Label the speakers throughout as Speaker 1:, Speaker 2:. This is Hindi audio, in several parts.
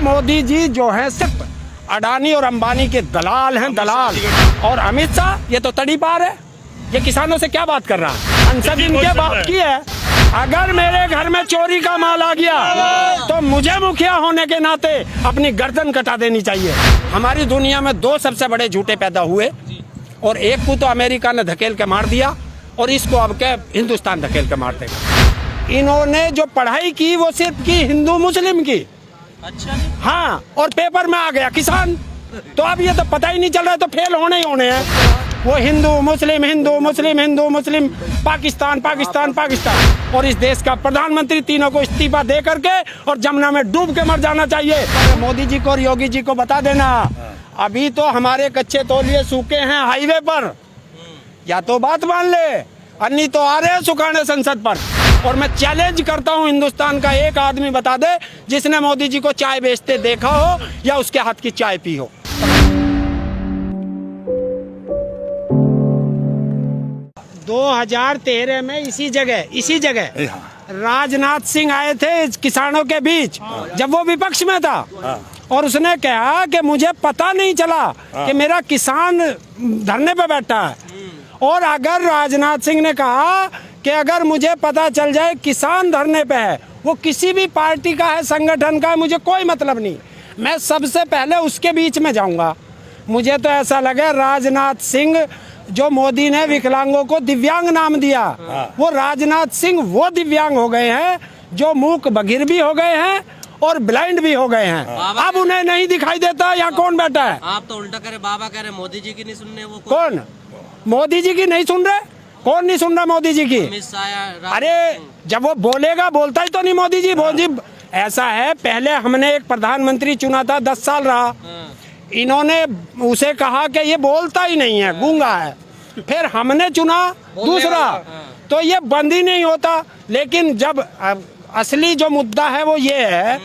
Speaker 1: मोदी जी जो है सिर्फ अडानी और अंबानी के दलाल हैं, दलाल। और अमित शाह ये तो तड़ी पार है, ये किसानों से क्या बात कर रहा है? संसद इनके बाप की है। अगर मेरे घर में चोरी का माल आ गया तो मुझे मुखिया होने के नाते अपनी गर्दन कटा देनी चाहिए। हमारी दुनिया में दो सबसे बड़े झूठे पैदा हुए और एक को तो अमेरिका ने धकेल के मार दिया और इसको अब के हिंदुस्तान धकेल के मार देगा। इन्होंने जो पढ़ाई की वो सिर्फ की हिंदू मुस्लिम की।
Speaker 2: अच्छा,
Speaker 1: हाँ, और पेपर में आ गया किसान। तो अब ये तो पता ही नहीं चल रहा है, तो फेल होने ही होने हैं। वो हिंदू मुस्लिम, हिंदू मुस्लिम, हिंदू मुस्लिम, पाकिस्तान पाकिस्तान पाकिस्तान। और इस देश का प्रधानमंत्री तीनों को इस्तीफा दे करके और जमुना में डूब के मर जाना चाहिए। मोदी जी को और योगी जी को बता देना, अभी तो हमारे कच्चे तौलिए सूखे हैं हाईवे पर, या तो बात मान ले, अन्नी तो आ रहे हैं सुखाने संसद पर। और मैं चैलेंज करता हूं, हिंदुस्तान का एक आदमी बता दे जिसने मोदी जी को चाय बेचते देखा हो या उसके हाथ की चाय पी हो। 2013 में इसी जगह राजनाथ सिंह आए थे किसानों के बीच, जब वो विपक्ष में था, और उसने कहा कि मुझे पता नहीं चला कि मेरा किसान धरने पे बैठा है। और अगर राजनाथ सिंह ने कहा कि अगर मुझे पता चल जाए किसान धरने पे है, वो किसी भी पार्टी का है, संगठन का है, मुझे कोई मतलब नहीं, मैं सबसे पहले उसके बीच में जाऊंगा। मुझे तो ऐसा लगा राजनाथ सिंह, जो मोदी ने विकलांगों को दिव्यांग नाम दिया, वो राजनाथ सिंह वो दिव्यांग हो गए हैं जो मूक बधिर भी हो गए हैं और ब्लाइंड भी हो गए हैं। अब उन्हें नहीं दिखाई देता यहाँ कौन बैठा है।
Speaker 2: आप तो उल्टा करे, बाबा कह रहे मोदी जी की नहीं सुन रहे। वो
Speaker 1: कौन मोदी जी की नहीं सुन रहे? कौन नहीं सुन रहा मोदी जी की? अरे जब वो बोलेगा, बोलता ही तो नहीं मोदी जी। मोदी ऐसा है, पहले हमने एक प्रधानमंत्री चुना था, 10 साल रहा, इन्होंने उसे कहा कि ये बोलता ही नहीं है, गूंगा है। फिर हमने चुना दूसरा, तो ये बंद ही नहीं होता। लेकिन जब असली जो मुद्दा है वो ये है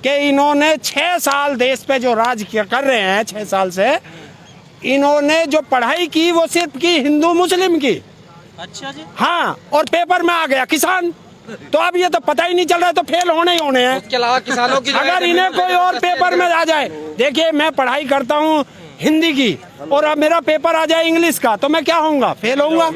Speaker 1: कि इन्होंने 6 साल देश पे जो राज कर रहे हैं, 6 साल से इन्होंने जो पढ़ाई की वो सिर्फ की हिंदू मुस्लिम की।
Speaker 2: अच्छा जी।
Speaker 1: हाँ, और पेपर में आ गया किसान। तो अब ये तो पता ही नहीं चल रहा है, तो फेल होने ही होने हैं।
Speaker 3: उसके अलावा किसानों की
Speaker 1: अगर इन्हें कोई और पेपर में आ जाए, देखिए मैं पढ़ाई करता हूँ हिंदी की और अब मेरा पेपर आ जाए इंग्लिश का, तो मैं क्या होऊंगा? फेल होऊंगा।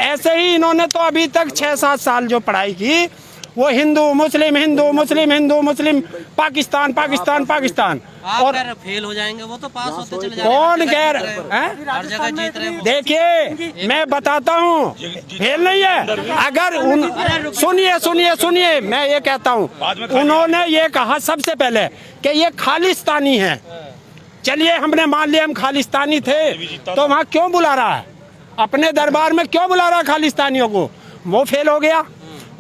Speaker 1: ऐसे ही इन्होंने तो अभी तक 6-7 साल जो पढ़ाई की वो हिंदू मुस्लिम, हिंदू मुस्लिम, हिंदू मुस्लिम, पाकिस्तान पाकिस्तान पाकिस्तान।
Speaker 2: और फेल हो जाएंगे, वो तो पास होते चले जाएंगे।
Speaker 1: कौन कह रहा है?
Speaker 2: हर जगह जीत रहे हैं।
Speaker 1: देखिए मैं बताता हूँ, फेल नहीं है। अगर सुनिए, मैं ये कहता हूँ, उन्होंने ये कहा सबसे पहले कि ये खालिस्तानी है। चलिए हमने मान लिया हम खालिस्तानी थे, तो वहाँ क्यों बुला रहा है? अपने दरबार में क्यों बुला रहा है खालिस्तानियों को? वो फेल हो गया।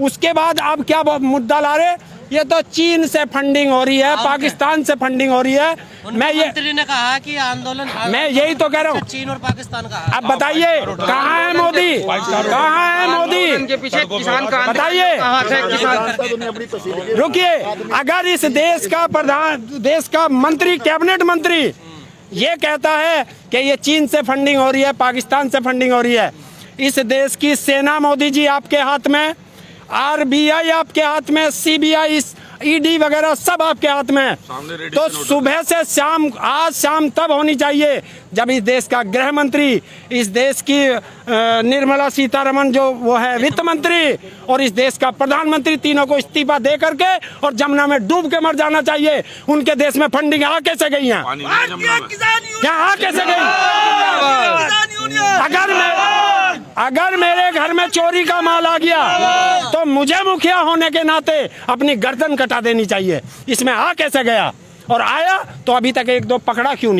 Speaker 1: उसके बाद अब क्या मुद्दा ला रहे? ये तो चीन से फंडिंग हो रही है, पाकिस्तान से फंडिंग हो रही है। मैं ये
Speaker 2: मंत्री ने कहा कि आंदोलन,
Speaker 1: मैं यही तो कह रहा हूँ,
Speaker 2: चीन और पाकिस्तान का।
Speaker 1: अब बताइए कहाँ है मोदी? कहाँ है मोदी?
Speaker 3: इनके पीछे किसान का
Speaker 1: बताइए। रुकिए, अगर इस देश का मंत्री, कैबिनेट मंत्री ये कहता है कि ये चीन से फंडिंग हो रही है, पाकिस्तान से फंडिंग हो रही है, इस देश की सेना मोदी जी आपके हाथ में, RBI आपके हाथ में, CBI, ED वगैरह सब आपके हाथ में। तो सुबह से शाम, आज शाम तब होनी चाहिए जब इस देश का गृह मंत्री, इस देश की निर्मला सीतारमण जो वो है वित्त मंत्री, और इस देश का प्रधानमंत्री, तीनों को इस्तीफा दे करके और जमुना में डूब के मर जाना चाहिए। उनके देश में फंडिंग आ कैसे गई है? यहाँ आ कैसे गई? अगर मेरे घर में चोरी का माल आ गया तो मुझे मुखिया होने के नाते अपनी गर्दन कटा देनी चाहिए। इसमें आ कैसे गया? और आया तो अभी तक 1-2 पकड़ा क्यों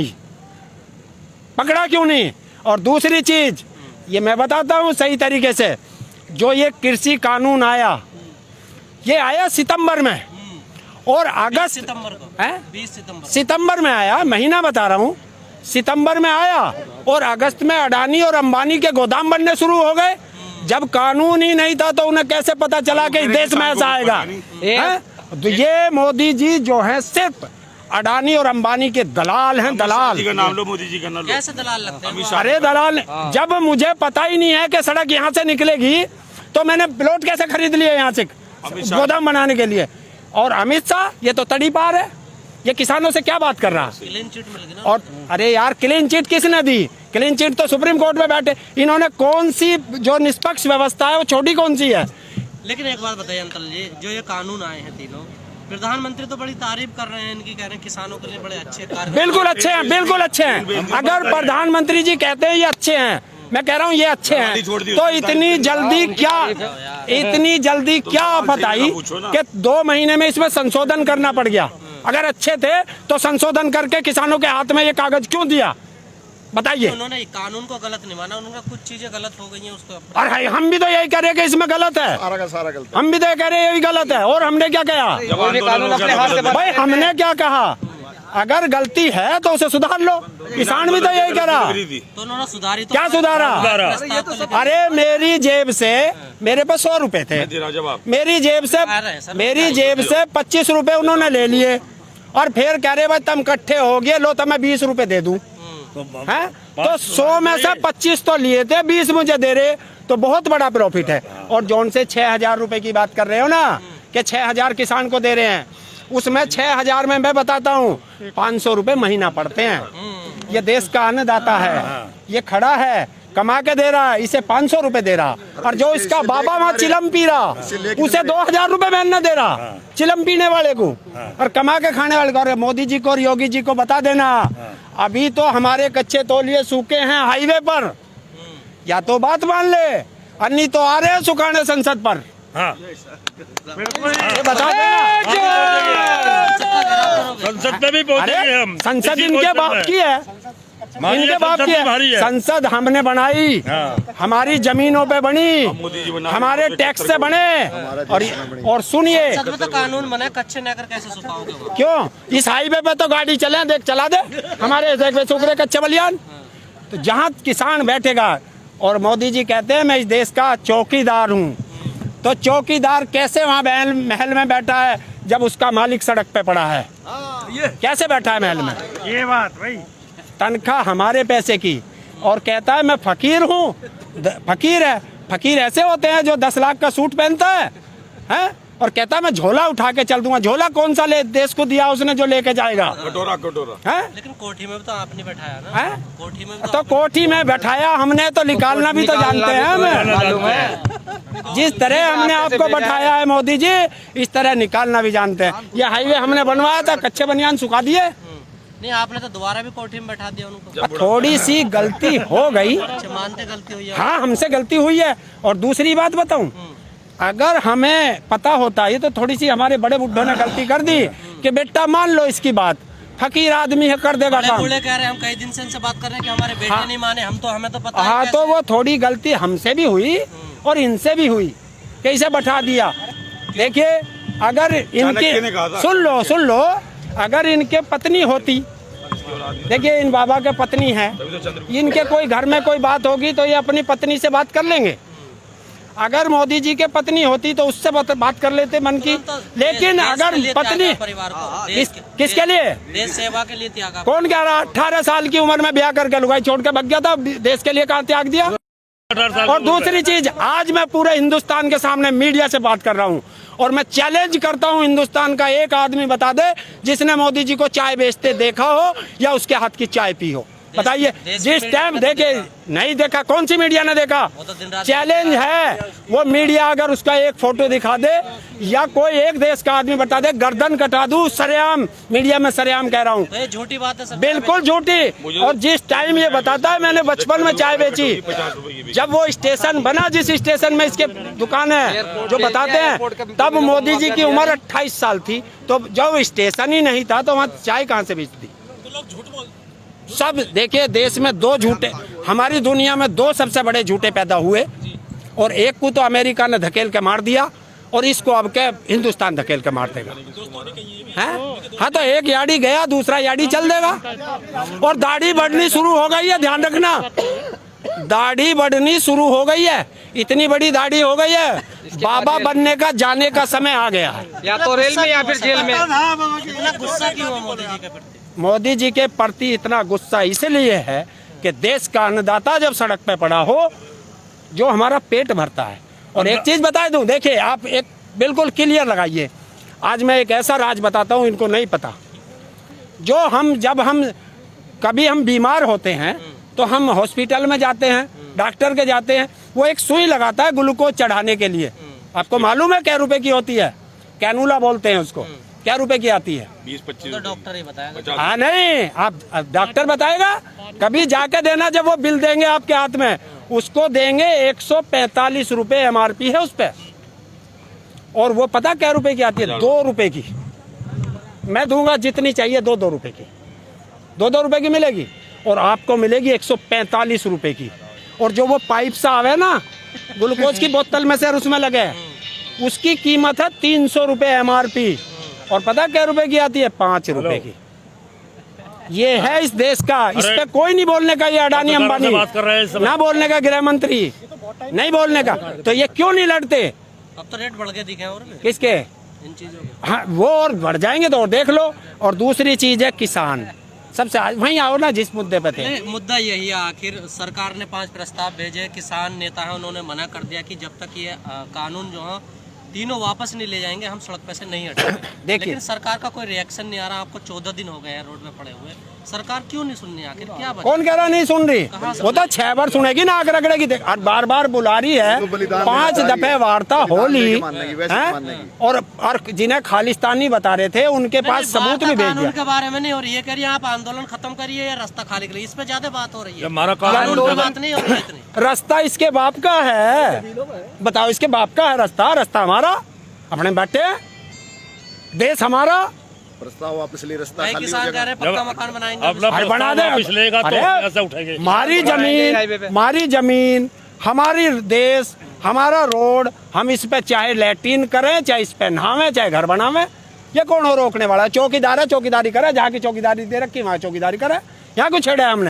Speaker 1: नहीं? और दूसरी चीज ये मैं बताता हूँ सही तरीके से, जो ये कृषि कानून आया, ये आया सितंबर में और अगस्त,
Speaker 2: 20
Speaker 1: सितंबर में आया, महीना बता रहा हूँ, सितंबर में आया और अगस्त में अडानी और अंबानी के गोदाम बनने शुरू हो गए। जब कानून ही नहीं था तो उन्हें कैसे पता चला कि इस देश में ऐसा आएगा? तो ये मोदी जी जो है सिर्फ अडानी और अंबानी के दलाल हैं, दलाल।
Speaker 2: मोदी जी का नाम लो। कैसे दलाल लगते हैं?
Speaker 1: अरे दलाल, जब मुझे पता ही नहीं है कि सड़क यहाँ से निकलेगी तो मैंने प्लॉट कैसे खरीद लिया यहाँ से गोदाम बनाने के लिए। और अमित शाह ये तो तड़ी पार है, ये किसानों से क्या बात कर रहा?
Speaker 2: क्लीन चिट मिल गई ना।
Speaker 1: और अरे यार क्लीन चिट किसने दी? क्लीन चिट तो सुप्रीम कोर्ट में बैठे, इन्होंने कौन सी जो निष्पक्ष व्यवस्था है वो छोटी कौन सी है?
Speaker 2: लेकिन एक बात बताइए अंकल जी, जो ये कानून आए हैं तीनों, प्रधानमंत्री तो बड़ी तारीफ कर रहे हैं इनकी, कह रहे हैं किसानों के लिए बड़े अच्छे कार्य।
Speaker 1: बिल्कुल अच्छे हैं, बिल्कुल अच्छे हैं। अगर प्रधानमंत्री जी कहते हैं ये अच्छे हैं, मैं कह रहा हूँ ये अच्छे हैं, तो इतनी जल्दी क्या आफत आई कि 2 महीने में इसमें संशोधन करना पड़ गया? अगर अच्छे थे तो संशोधन करके किसानों के हाथ में ये कागज क्यों दिया? बताइए।
Speaker 2: उन्होंने कानून को गलत नहीं माना, उन्होंने कुछ चीजें गलत हो गई हैं उसको।
Speaker 1: और हम भी तो यही कह रहे हैं कि इसमें गलत है,
Speaker 4: सारा गलत।
Speaker 1: हम भी तो कह रहे हैं यही गलत है। और हमने क्या कहा भाई? हमने क्या कहा? अगर गलती है तो उसे सुधार लो। किसान भी तो यही कह रहा।
Speaker 2: तो उन्होंने सुधारी तो
Speaker 1: क्या सुधारा? अरे मेरी जेब से, मेरे पास 100 रुपए थे, मेरी जेब से 25 रुपए उन्होंने ले लिए और फिर कह रहे भाई तुम इकट्ठे हो गए, लो तो मैं 20 रुपए दे दूं। है तो 100 में से 25 तो लिए थे, 20 मुझे दे रहे, तो बहुत बड़ा प्रॉफिट है। और जोन से 6,000 रुपए की बात कर रहे हो ना कि 6,000 किसान को दे रहे हैं, उसमें 6,000 में मैं बताता हूँ 500 रुपए महीना पड़ते हैं। ये देश का अन्नदाता है, ये खड़ा है, कमा के दे रहा है, इसे 500 रुपए दे रहा। और जो इसका बाबा वहाँ चिलम पी रहा उसे 2,000 रुपए महीना दे रहा, चिलम पीने वाले को और कमा के खाने वाले को। और मोदी जी को और योगी जी को बता देना, अभी तो हमारे कच्चे तौलिए सूखे हैं हाईवे पर, या तो बात मान ले, अन्नी तो आ रहे हैं सुखाने संसद पर। ये बता देना।
Speaker 5: संसद में भी पहुंचेंगे हम।
Speaker 1: संसद इनके बाप की है, इनके बाप की है। संसद हमने बनाई, हमारी जमीनों पे बनी, हमारे टैक्स से बने। और सुनिए,
Speaker 2: संसद में तो कानून बने, कच्चे न कर कैसे सुखाओगे?
Speaker 1: क्यों? इस हाईवे पे तो गाड़ी चले, देख चला दे, हमारे सूख रहे कच्चे बलियान। तो जहाँ किसान बैठेगा, और मोदी जी कहते हैं मैं इस देश का चौकीदार हूँ, तो चौकीदार कैसे वहाँ महल में बैठा है जब उसका मालिक सड़क पे पड़ा है? कैसे बैठा है महल में?
Speaker 5: ये बात भाई,
Speaker 1: तनख्वाह हमारे पैसे की, और कहता है मैं फकीर हूँ। फकीर है, फकीर ऐसे होते हैं जो 10 लाख का सूट पहनता है? और कहता है मैं झोला उठा के चल दूंगा। झोला कौन सा देश को दिया उसने जो लेके जाएगा?
Speaker 4: कटोरा।
Speaker 1: है?
Speaker 2: लेकिन कोठी में तो आपने बैठाया ना।
Speaker 1: है?
Speaker 2: कोठी में
Speaker 1: तो कोठी में बैठाया हमने, तो निकालना भी तो जानते हैं हमें। जिस तरह हमने आपको बैठाया है मोदी जी, इस तरह निकालना भी जानते हैं। ये हाईवे हमने बनवाया था, कच्चे बनियान सुखा दिए।
Speaker 2: नहीं, आपने तो दोबारा भी कोठी में बैठा दिया उनको।
Speaker 1: थोड़ी सी गलती हो गई,
Speaker 2: मानते गलती हुई है।
Speaker 1: हाँ हमसे गलती हुई है। और दूसरी बात बताऊं, अगर हमें पता होता, ये तो थोड़ी सी हमारे बड़े बुड्ढों ने गलती कर दी कि बेटा मान लो इसकी बात, फकीर आदमी है, कर देगा काम।
Speaker 2: बूढ़े कह रहे हैं, हम कई दिन से इनसे बात कर रहे हैं कि हमारे बेटे नहीं माने, हमें तो पता है।
Speaker 1: हाँ तो वो थोड़ी गलती हमसे भी हुई और इनसे भी हुई, कैसे बैठा दिया। देखिए अगर इनकी सुन लो, अगर इनके पत्नी होती, देखिए इन बाबा के पत्नी है, इनके कोई घर में कोई बात होगी तो ये अपनी पत्नी से बात कर लेंगे। अगर मोदी जी के पत्नी होती तो उससे बात कर लेते मन की। लेकिन अगर पत्नी, किसके लिए?
Speaker 2: देश सेवा के लिए त्याग।
Speaker 1: कौन कह रहा? 18 साल की उम्र में ब्याह करके लुगाई छोड़ के भाग गया था, देश के लिए कहाँ त्याग दिया? और दूसरी चीज, आज मैं पूरे हिंदुस्तान के सामने मीडिया से बात कर रहा हूँ और मैं चैलेंज करता हूँ, हिंदुस्तान का एक आदमी बता दे जिसने मोदी जी को चाय बेचते देखा हो या उसके हाथ की चाय पी हो। बताइए। जिस टाइम देखे नहीं देखा, कौन सी मीडिया ने देखा? चैलेंज है, वो मीडिया अगर उसका एक फोटो दिखा दे या कोई एक देश का आदमी बता दे, गर्दन कटा दूं सरेआम। मीडिया में सरेआम कह रहा हूँ,
Speaker 2: तो झूठी बात है सब,
Speaker 1: बिल्कुल झूठी। और जिस टाइम ये बताता है मैंने बचपन में चाय बेची, जब वो स्टेशन बना, जिस स्टेशन में इसके दुकान है जो बताते हैं, तब मोदी जी की उम्र 28 साल थी। तो जब स्टेशन ही नहीं था तो वहाँ चाय कहाँ से बेचती? सब देखिए, देश में 2 झूठे, हमारी दुनिया में 2 सबसे बड़े झूठे पैदा हुए, और एक को तो अमेरिका ने धकेल के मार दिया और इसको अब के हिंदुस्तान धकेल के मार देगा। हाँ तो एक याडी गया, दूसरा याडी चल देगा। और दाढ़ी बढ़नी शुरू हो गई है, ध्यान रखना, दाढ़ी बढ़नी शुरू हो गई है, इतनी बड़ी दाढ़ी हो गई है, बाबा बनने का जाने का समय आ गया है।
Speaker 3: या तो रेल में या फिर जेल में।
Speaker 2: गुस्सा क्यों है मोदी जी के प्रति?
Speaker 1: मोदी जी के प्रति इतना गुस्सा इसलिए है कि देश का अन्नदाता जब सड़क पे पड़ा हो, जो हमारा पेट भरता है। और एक चीज बता दूं, देखिए आप एक बिल्कुल क्लियर लगाइए, आज मैं एक ऐसा राज बताता हूं, इनको नहीं पता, जब हम कभी हम बीमार होते हैं तो हम हॉस्पिटल में जाते हैं, डॉक्टर के जाते हैं, वो एक सुई लगाता है ग्लूकोज चढ़ाने के लिए। आपको मालूम है क्या रुपए की होती है? कैनुला बोलते हैं उसको। क्या रुपए की आती है?
Speaker 2: 20-25 तो डॉक्टर ही बताएगा।
Speaker 1: हाँ नहीं, आप डॉक्टर बताएगा, कभी जाके देना। जब वो बिल देंगे आपके हाथ में, उसको देंगे 145 रुपए MRP है उस पे। और वो पता क्या रुपए की आती है? 2 रुपए की। मैं दूंगा जितनी चाहिए, 2 रुपए की, 2 रुपए की मिलेगी। और आपको मिलेगी 145 रुपए की। और जो वो पाइप सा आवे ना ग्लूकोज की बोतल में से और उसमें लगे, उसकी कीमत है 300 रुपए MRP। और पता क्या रुपए की आती है? 5 रुपए की। ये है इस देश का, इस पे कोई नहीं बोलने का। ये अडानी अंबानी
Speaker 5: बात कर रहे हैं इस समय।
Speaker 1: ना बोलने का, गृह मंत्री नहीं बोलने का। तो ये क्यों नहीं लड़ते?
Speaker 2: अब तो रेट बढ़ के दिखे और भी
Speaker 1: किसके?
Speaker 2: इन चीजों के।
Speaker 1: हाँ, वो और बढ़ जाएंगे तो और देख लो। और दूसरी चीज है किसान। सबसे वहीं आओ ना जिस मुद्दे पे थे।
Speaker 2: नहीं, मुद्दा यही है, आखिर सरकार ने 5 प्रस्ताव भेजे, किसान नेता है उन्होंने मना कर दिया कि जब तक ये कानून जो है तीनों वापस नहीं ले जाएंगे हम सड़क पे से नहीं हटेंगे।
Speaker 1: देखिए,
Speaker 2: लेकिन सरकार का कोई रिएक्शन नहीं आ रहा। आपको 14 दिन हो गए हैं रोड में पड़े हुए, सरकार क्यों नहीं सुन रही? आखिर क्या बात?
Speaker 1: कौन कह रहा नहीं सुन रही? वो तो 6 बार सुनेगी ना, आग रगड़ेगी। और बार बार बुला रही है, 5 दफे वार्ता हो ली हैं। और जिन्हें खालिस्तानी बता रहे थे उनके पास सबूत भी भेज
Speaker 2: कानून
Speaker 1: दिया।
Speaker 2: के बारे में नहीं हो रही है, कह रही है आप आंदोलन खत्म करिए या रास्ता खाली करिए, इस पे ज्यादा बात हो रही है।
Speaker 5: हमारा
Speaker 2: कानून पे बात नहीं हो रही इतनी।
Speaker 1: रास्ता इसके बाप का है, बताओ, इसके बाप का है रास्ता। रास्ता हमारा, अपने बेटे, देश हमारा।
Speaker 4: प्रस्ताव वापस ले, रास्ता
Speaker 2: भाई
Speaker 4: खाली हो
Speaker 2: किसान कह
Speaker 4: जाएगा।
Speaker 2: रहे हैं पक्का मकान बनाएंगे।
Speaker 5: अपना
Speaker 1: अरे बना दे।
Speaker 5: वापस लेगा तो
Speaker 1: अरे,
Speaker 5: ऐसा उठेंगे।
Speaker 1: हमारी जमीन, हमारी देश, हमारा रोड, हम इस पे चाहे लैट्रिन करें, चाहे इस पे नहावें, चाहे घर बनावें। ये कौन हो रोकने वाला? चौकीदार है, चौकीदारी करे। जहाँ की चौकीदारी दे रखी वहाँ चौकीदारी करे। यहाँ कुछ छेड़ा है हमने?